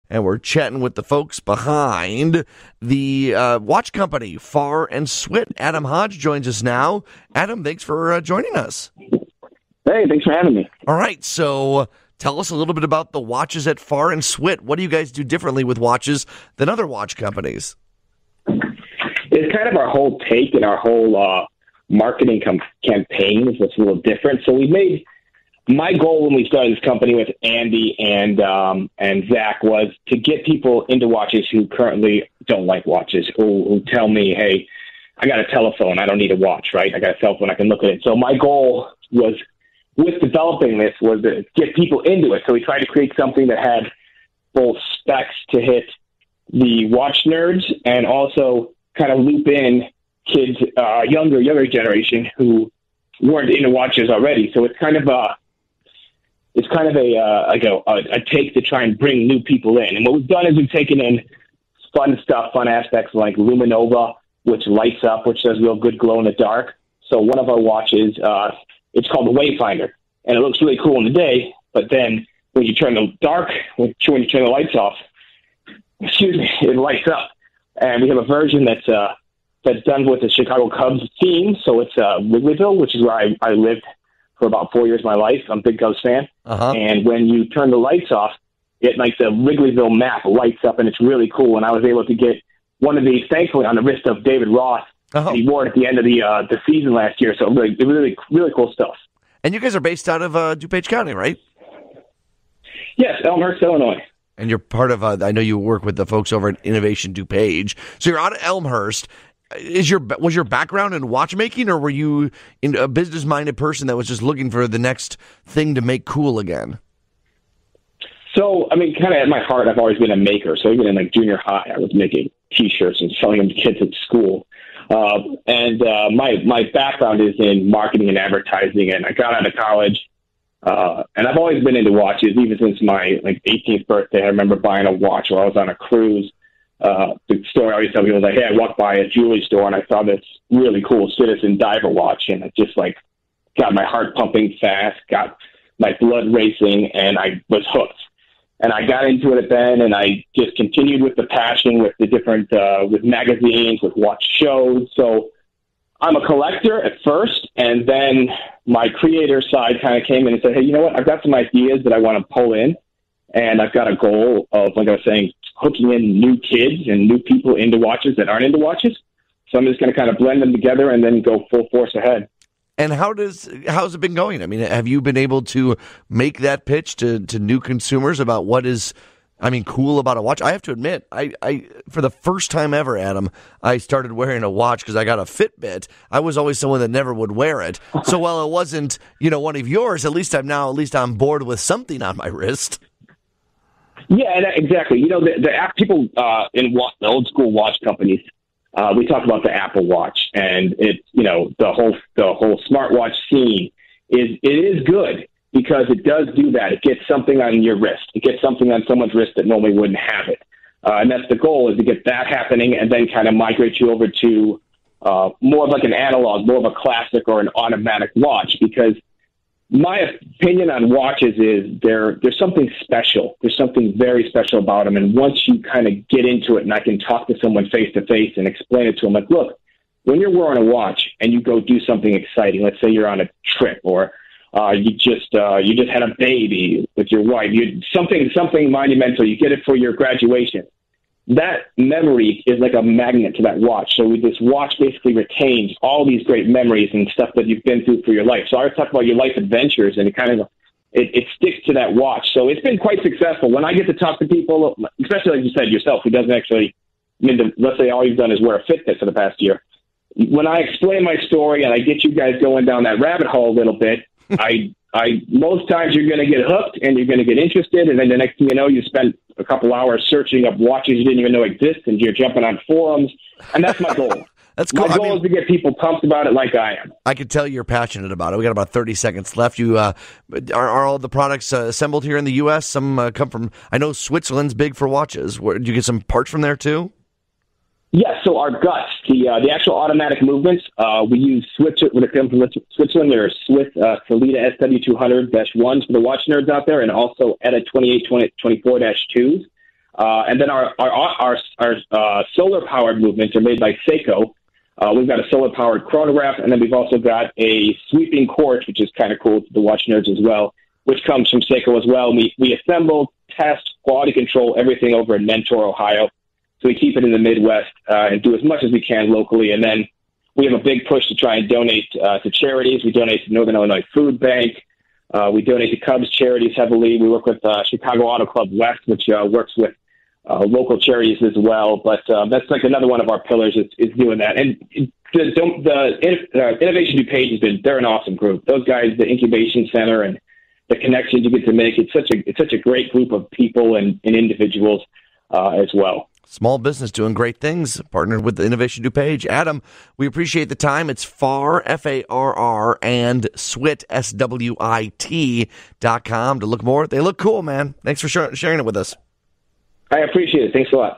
and we're chatting with the folks behind the watch company, Farr Swit. Adam Hodge joins us now. Adam, thanks for joining us. Hey, thanks for having me. All right, so tell us a little bit about the watches at Farr Swit. What do you guys do differently with watches than other watch companies? It's kind of our whole take and our whole marketing campaign is what's a little different. So my goal when we started this company with Andy and Zach was to get people into watches who currently don't like watches, who tell me, hey, I got a telephone, I don't need a watch, right? I got a cell phone, I can look at it. So my goal was, with developing this, was to get people into it. So we tried to create something that had both specs to hit the watch nerds and also kind of loop in kids, younger generation who weren't into watches already. So it's kind of a take to try and bring new people in. And what we've done is we've taken in fun aspects like Luminova, which lights up, which does real good glow in the dark. So one of our watches, it's called the Wayfinder, and it looks really cool in the day, but then when you turn the lights off, it lights up. And we have a version that's done with the Chicago Cubs theme. So it's Wrigleyville, which is where I lived for about 4 years of my life. I'm a big Cubs fan. Uh-huh. And when you turn the lights off, it like the Wrigleyville map lights up, and it's really cool. And I was able to get one of these, thankfully, on the wrist of David Ross. Uh-huh. He wore it at the end of the season last year. So really cool stuff. And you guys are based out of DuPage County, right? Yes, Elmhurst, Illinois. And you're part of, I know you work with the folks over at Innovation DuPage. So you're out of Elmhurst. Was your background in watchmaking, or were you a business-minded person that was just looking for the next thing to make cool again? So, I mean, kind of at my heart, I've always been a maker. So even in like junior high, I was making T-shirts and selling them to kids at school. My background is in marketing and advertising, and I got out of college. And I've always been into watches, even since my 18th birthday. I remember buying a watch while I was on a cruise. The story I always tell people is hey, I walked by a jewelry store and I saw this really cool Citizen diver watch, and it just got my heart pumping fast, got my blood racing, and I was hooked. And I got into it then, and I just continued with the passion, with the different, with magazines, with watch shows. So I'm a collector at first, and then my creator side kind of came in and said, hey, you know what? I've got some ideas that I want to pull in, and I've got a goal of, like I was saying, hooking in new kids and new people into watches that aren't into watches. So I'm just going to kind of blend them together and then go full force ahead. And how's it been going? I mean, have you been able to make that pitch to new consumers about what is, cool about a watch? I have to admit, I for the first time ever, Adam, I started wearing a watch because I got a Fitbit. I was always someone that never would wear it. So while it wasn't, one of yours, at least I'm bored with something on my wrist. Yeah, exactly. The app people in the old school watch companies, we talk about the Apple Watch, and the whole smartwatch scene is good because it does do that. It gets something on your wrist. It gets something on someone's wrist that normally wouldn't have it. And that's the goal, is to get that happening and then kind of migrate you over to more of like an analog, more of a classic or an automatic watch, because my opinion on watches is there's something special. There's something very special about them. And once you kind of get into it and I can talk to someone face to face and explain it to them, like, look, when you're wearing a watch and you go do something exciting, let's say you're on a trip or you just had a baby with your wife, something monumental, you get it for your graduation. That memory is like a magnet to that watch. So this watch basically retains all these great memories and stuff that you've been through for your life. So I always talk about your life adventures, and it sticks to that watch. So it's been quite successful. When I get to talk to people, especially like you said yourself, who doesn't actually, let's say all you've done is wear a Fitbit for the past year. When I explain my story and I get you guys going down that rabbit hole a little bit, most times you're going to get hooked and you're going to get interested, and then the next thing you know, you spend a couple hours searching up watches you didn't even know exist, and you're jumping on forums, and that's my goal. That's cool. My goal is to get people pumped about it like I am. I can tell you're passionate about it. We got about 30 seconds left. You are all the products assembled here in the U.S.? Some come from, I know Switzerland's big for watches. Do you get some parts from there too? Yes, so our guts, the actual automatic movements, we use Switzerland. When it comes from Switzerland, there are Swiss Solita SW200-1s for the watch nerds out there, and also ETA 2824-2s. And then our solar powered movements are made by Seiko. We've got a solar powered chronograph, and then we've also got a sweeping quartz, which is kind of cool to the watch nerds as well, which comes from Seiko as well. We assemble, test, quality control everything over in Mentor, Ohio. So we keep it in the Midwest and do as much as we can locally. And then we have a big push to try and donate to charities. We donate to Northern Illinois Food Bank. We donate to Cubs charities heavily. We work with Chicago Auto Club West, which works with local charities as well. But that's like another one of our pillars is doing that. And the Innovation DuPage they're an awesome group. Those guys, the Incubation Center and the connections you get to make, it's such a great group of people and individuals as well. Small business doing great things, partnered with the Innovation DuPage. Adam, we appreciate the time. It's Farr, Farr, and Swit, SWIT.com to look more. They look cool, man. Thanks for sharing it with us. I appreciate it. Thanks a lot.